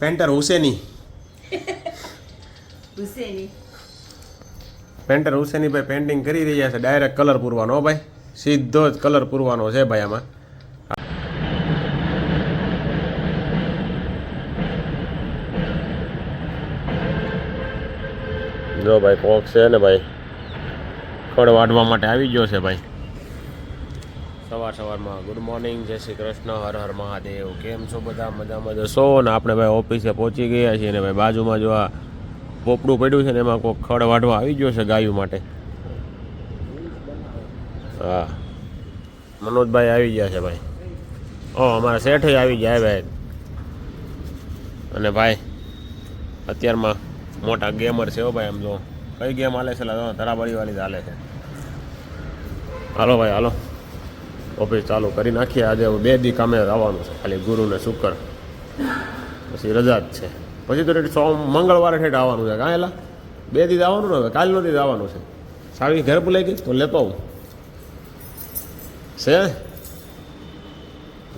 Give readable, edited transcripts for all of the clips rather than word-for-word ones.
Painter Huseni painter Huseni ભાઈ painting કરી રહ્યા છે. ડાયરેક્ટ કલર પૂરવાનો ભાઈ, સીધો જ કલર પૂરવાનો છે ભાઈ આમાં. જો ભાઈ કોક છે ને ભાઈ ખડ વાઢવા માટે આવી ગયો છે ભાઈ. સવારમાં ગુડ મોર્નિંગ, જય શ્રી કૃષ્ણ, હર હર મહાદેવ. કેમ છો બધા? મજામાં જશો ને? આપણે ભાઈ ઓફિસે પહોંચી ગયા છીએ ને ભાઈ બાજુમાં જો આ પોપડું પડ્યું છે ને એમાં કોઈક ખડ વાઢવા આવી ગયો છે ગાયું માટે. હા, મનોજભાઈ આવી ગયા છે ભાઈ. અમારા શેઠે આવી ગયા ભાઈ. અને ભાઈ અત્યારમાં મોટા ગેમર છે હો ભાઈ. આમ જો કઈ ગેમ હાલે છે? ધરાબડી વાળી હાલે છે. હાલો ભાઈ હાલો, ઓફિસ ચાલુ કરી નાખીએ. આજે 2 દી કામે આવવાનું છે, ખાલી ગુરુ ને શુક્ર, પછી રજા જ છે. પછી તો મંગળવારે ઠેઠ આવવાનું છે. કાં એલા 2 દી આવવાનું ને? હવે કાલનો દી આવવાનું છે. સાવી ઘર ભૂલાઈ ગઈ તો લેતો આવું છે.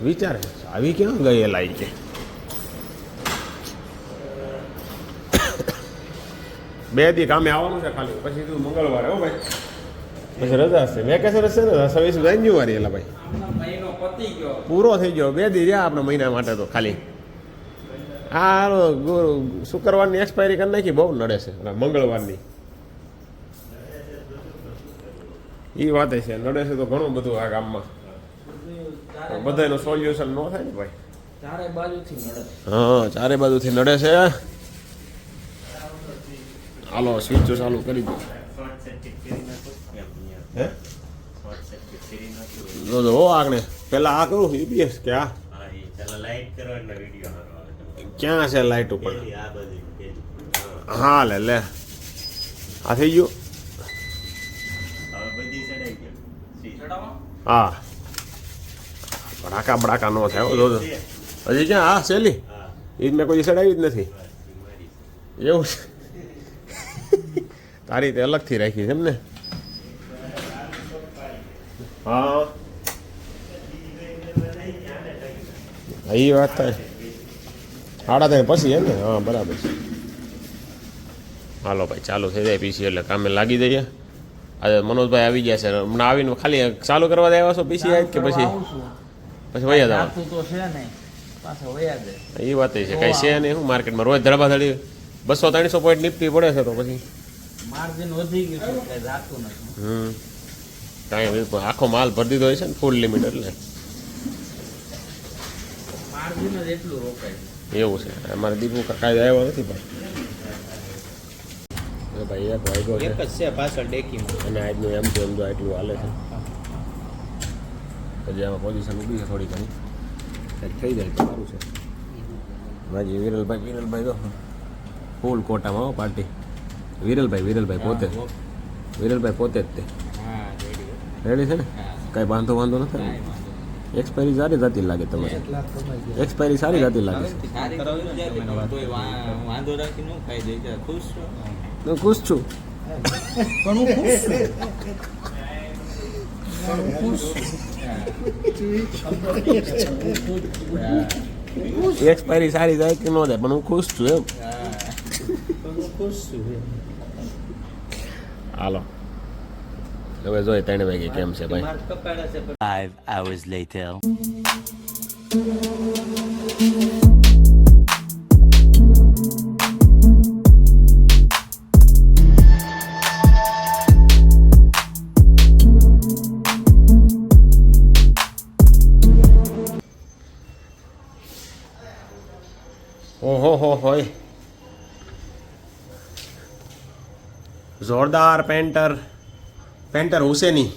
વિચારે આવી ક્યાં ગઈ એલા ઈ કે 2 દી કામે આવવાનું છે ખાલી, પછી તું મંગળવારે હો ભાઈ, પછી રજા છે. વેકેશન હશે ને 26 જાન્યુઆરી. એલા ભાઈ પૂરો થઈ ગયો. 2 દી રહ્યા આપણે મહિના માટે તો ખાલી. આ શુક્રવારની એક્સપાયરી કરી નાખી, બહુ નડે છે. મંગળવારની એ વાત છે, નડે છે તો ઘણું બધું આ ગામમાં. બધાનું સોલ્યુશન ન થાય ને ભાઈ. ચારે બાજુથી નડે. હા, ચારે બાજુથી નડે છે. હાલો સ્વિચ ચાલુ કરી દો. જો આગળ પેલા આ કરું ઈપીએસ કે આ ક્યાં છે લાઈટ ઉપર? હા લે આ થઈ ગયું. હા, બડાકા ન થાય. જોજો હજી ક્યાં? હા સેલી એ જ મેં કોઈ સડાવી જ નથી. એવું છે? તારી રીતે અલગથી રાખી છે એમ ને? હા એ વાત થાય. 3:30 પછી એમ ને? હા બરાબર છે. હાલો ભાઈ ચાલુ થઈ જાય પીસી એટલે કામે લાગી જઈએ. આજે મનોજભાઈ આવી ગયા છે. હમણાં આવીને ખાલી ચાલુ કરવા દે આવ્યા છો પીસી આવી કે પછી વયા જવા? એ વાત છે, કઈ છે નહીં. શું માર્કેટમાં રોજ ધડાબાધડી 200-300 પોઈન્ટ નિફ્ટી પડે છે તો પછી માર્જિન વધી ગયું છે, જાતું નથી. કાંઈ આખો માલ ભરી દીધો હોય છે ને, ફૂલ લિમિટ એટલે માર્જિન જ એટલું રોકાય એવું છે. અમારે દીપુ કાંઈ આવ્યો નથી ભાઈ. ભાઈ એક વાગ્યો છે, એક જ છે પાછળ ડેકીમાં. અને આજનું એમ તો એમ જો એટલું હાલે છે. પછી આમાં પોઝિશન ઊભી છે થોડી ઘણી, કંઈક થઈ જાય તો સારું છે. ભાઈ વિરલભાઈ તો ફૂલ કોટામાં હો પાર્ટી. વિરલભાઈ પોતે જ તે રેડી છે ને? કાંઈ વાંધો નથી. એક્સપાયરી સારી જતી લાગે તમારે? એક્સપાયરી સારી જતી લાગે છે. હું ખુશ છું. એક્સપાયરી સારી જાય કે ન જાય પણ હું ખુશ છું એમ. હાલો હવે જોઈએ 3 વાગે કેમ છે ભાઈ. 5 hours later. ઓહો હોય જોરદાર પેન્ટર હુસેની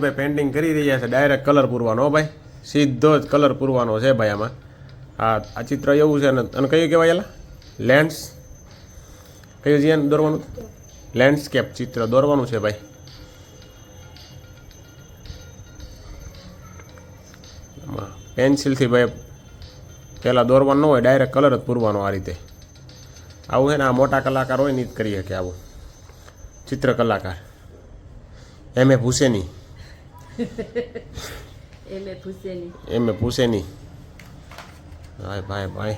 ભાઈ પેન્ટિંગ કરી રહ્યા છે. ડાયરેક્ટ કલર પૂરવાનો ભાઈ, સીધો જ કલર પૂરવાનો છે ભાઈ આમાં. આ ચિત્ર એવું છે ને. અને કયું કહેવાય એલા? લેન્ડ્સ કયું જીયાને દોરવાનું? લેન્ડસ્કેપ ચિત્ર દોરવાનું છે ભાઈ. પેન્સિલથી ભાઈ પહેલાં દોરવાનું ન હોય, ડાયરેક્ટ કલર જ પૂરવાનો આ રીતે. આવું છે ને આ મોટા કલાકાર હોય ને જ કરી શકે આવું. ચિત્ર કલાકાર MM હુસેની એમે ભૂસેની એમે પૂછે નહીં. ભાઈ ભાઈ ભાઈ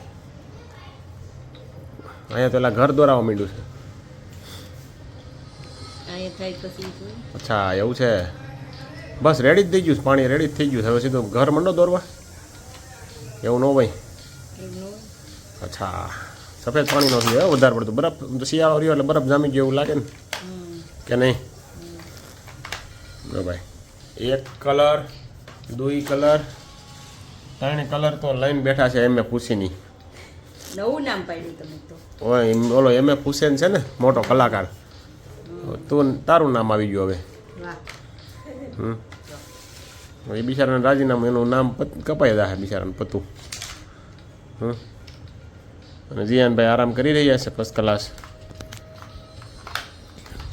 અહીંયા તો એલા ઘર દોરાવા માંડ્યું છે. અહીંયા થાય પછી જોઈ. અચ્છા એવું છે. બસ રેડી જ થઈ ગયું છે, પાણી રેડી જ થઈ ગયું છે. હવે સીધું ઘર મંડો દોરવા એવું ન હોય. એમનું અચ્છા સફેદ પાણી નો થઈ વધારે પડતું બરફ તો શિયાળો રહ્યો એટલે બરફ જામી ગયો એવું લાગે ને કે નહીં? ભાઈ એક કલર દુઈ કલર ત્રણ કલર તો લઈને બેઠા છે એમ પૂછીની. નવું નામ પાડ્યું તમે તો. ઓય ઓલો એમ એ હુસેન છે ને મોટો કલાકાર, તું તારું નામ આવી ગયું હવે. વાહ એ બિચારાને રાજીનામું એનું નામ કપાઈ જાય બિચારાને પતું. અને જીયાનભાઈ આરામ કરી રહ્યા છે ફર્સ્ટ ક્લાસ.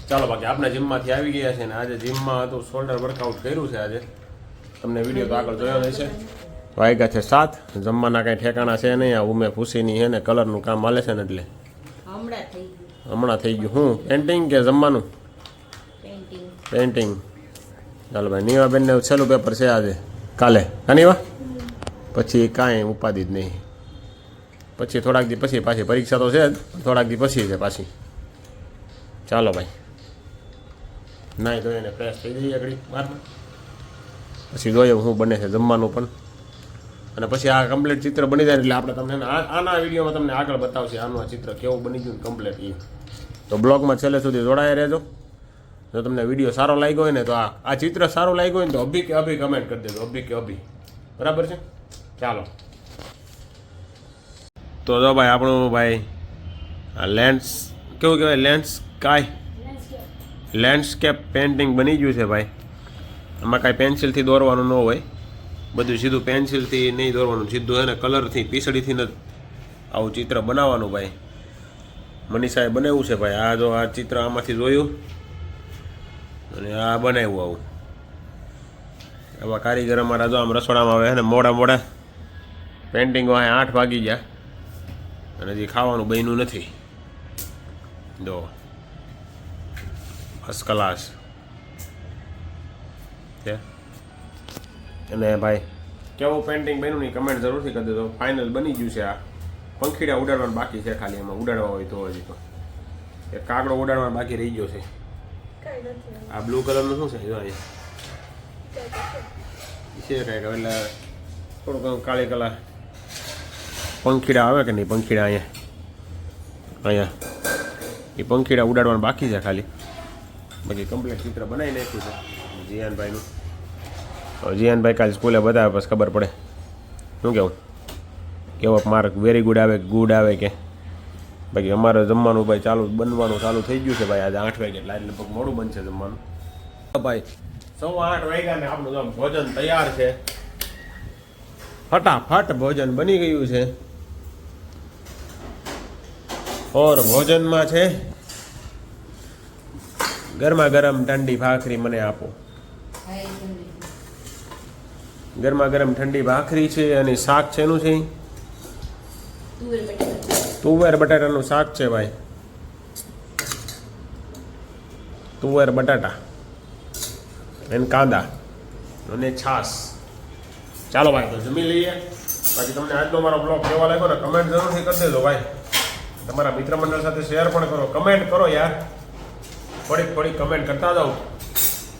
ચાલો બાકી આપણે જીમમાંથી આવી ગયા છે ને આજે જીમમાં હતું શોલ્ડર વર્કઆઉટ કર્યું છે આજે. તમને વિડીયો તો આગળ જોયો હશે. વાગ્યા છે 7. જમવાના કાંઈ ઠેકાણા છે નહીં. આ ઉમે ભૂસીની છે ને કલરનું કામ હાલે છે ને એટલે હમણાં થઈ ગયું. હું પેન્ટિંગ કે જમવાનું? પેન્ટિંગ. ચાલો ભાઈ નીવાબેનને છેલ્લું પેપર છે આજે કાલે કાનીવા પછી કાંઈ ઉપાધિ જ નહીં. પછી થોડાક દી પછી પાછી પરીક્ષા તો છે જ, થોડાક દી પછી છે પાછી. ચાલો ભાઈ નાઈ ધોઈ એને ફ્રેશ થઈ જઈએ આગળ બારમાં પછી જોઈએ શું બને છે જમવાનું પણ. અને પછી આ કમ્પ્લીટ ચિત્ર બની જાય એટલે આપણે તમને આના વિડીયોમાં તમને આગળ બતાવશે આનું આ ચિત્ર કેવું બની ગયું કમ્પ્લીટ એ. તો બ્લોગમાં છેલ્લે સુધી જોડાયા રહેજો. જો તમને વિડીયો સારો લાગ્યો હોય ને તો આ ચિત્ર સારું લાગ્યું હોય ને તો અભી કે અભી કમેન્ટ કરી દેજો. અભી કે અભી બરાબર છે. ચાલો તો જો ભાઈ આપણું ભાઈ આ લેન્ડ્સ કેવું કહેવાય લેન્ડસ્કેપ પેઇન્ટિંગ બની ગયું છે ભાઈ. આમાં કાંઈ પેન્સિલથી દોરવાનું ન હોય, બધું સીધું પેન્સિલથી નહીં દોરવાનું, સીધું એને કલરથી પીસળીથી જ આવું ચિત્ર બનાવવાનું ભાઈ. મનીષાએ બનાવ્યું છે ભાઈ. આ જો આ ચિત્ર આમાંથી જોયું અને આ બનાવ્યું આવું. આવા કારીગર અમારા જો આમ રસોડામાં આવે ને મોડા પેઇન્ટિંગો અહીંયા 8 વાગી ગયા અને હજી ખાવાનું બન્યું નથી. જો ફર્સ્ટ ક્લાસ છે. અને ભાઈ કેવું પેઇન્ટિંગ બન્યું નહીં કમેન્ટ જરૂરથી કરી દેજો. ફાઇનલ બની ગયું છે. આ પંખીડા ઉડાડવાનું બાકી છે ખાલી, એમાં ઉડાડવા હોય તો હજી તો એક કાગડો ઉડાડવાનો બાકી રહી ગયો છે. આ બ્લુ કલરનું શું છે જો અહીંયા છે કાંઈક એટલે થોડુંક કાળી કલર પંખીડા આવે કે નહીં પંખીડા અહીંયા એ પંખીડા ઉડાડવાનું બાકી છે ખાલી. બાકી કમ્પ્લીટ ચિત્ર બનાવી નાખ્યું છે જીયાનભાઈનું. જીયાનભાઈ કાલે સ્કૂલે બતાવે પછી ખબર પડે શું કેવું કેવો માર્ક વેરી ગુડ આવે ગુડ આવે કે. બાકી અમારે જમવાનું ભાઈ બનવાનું ચાલુ થઈ ગયું છે ભાઈ. આજે 8 વાગે એટલે લગભગ મોડું બનશે જમવાનું ભાઈ. 8:15 વાગ્યા ને આપણું આમ ભોજન તૈયાર છે. ફટાફટ ભોજન બની ગયું છે. ઓર ભોજનમાં છે ગરમા ગરમ ઠંડી ભાખરી મને આપો. ગરમા ગરમ ઠંડી ભાખરી છે અને શાક છે એનું છે તુવેર બટાટાનું શાક છે ભાઈ. તુવેર બટાટા અને કાંદા અને છાશ. ચાલો ભાઈ તો જમી લઈએ. બાકી તમને આજનો મારો બ્લોગ કેવો લાગ્યો ને કમેન્ટ જરૂરથી કરી દેજો ભાઈ. તમારા મિત્ર મંડળ સાથે શેર પણ કરો, કમેન્ટ કરો યાર. થોડીક કમેન્ટ કરતા જાઓ,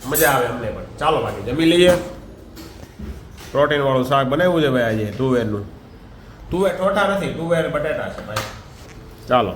મજા આવે અમને પણ. ચાલો બાકી જમી લઈએ. પ્રોટીન વાળું શાક બનાવ્યું છે ભાઈ આજે તુવેરનું. તુવેર ઠોઠા નથી, તુવેર બટાટા છે ભાઈ. ચાલો.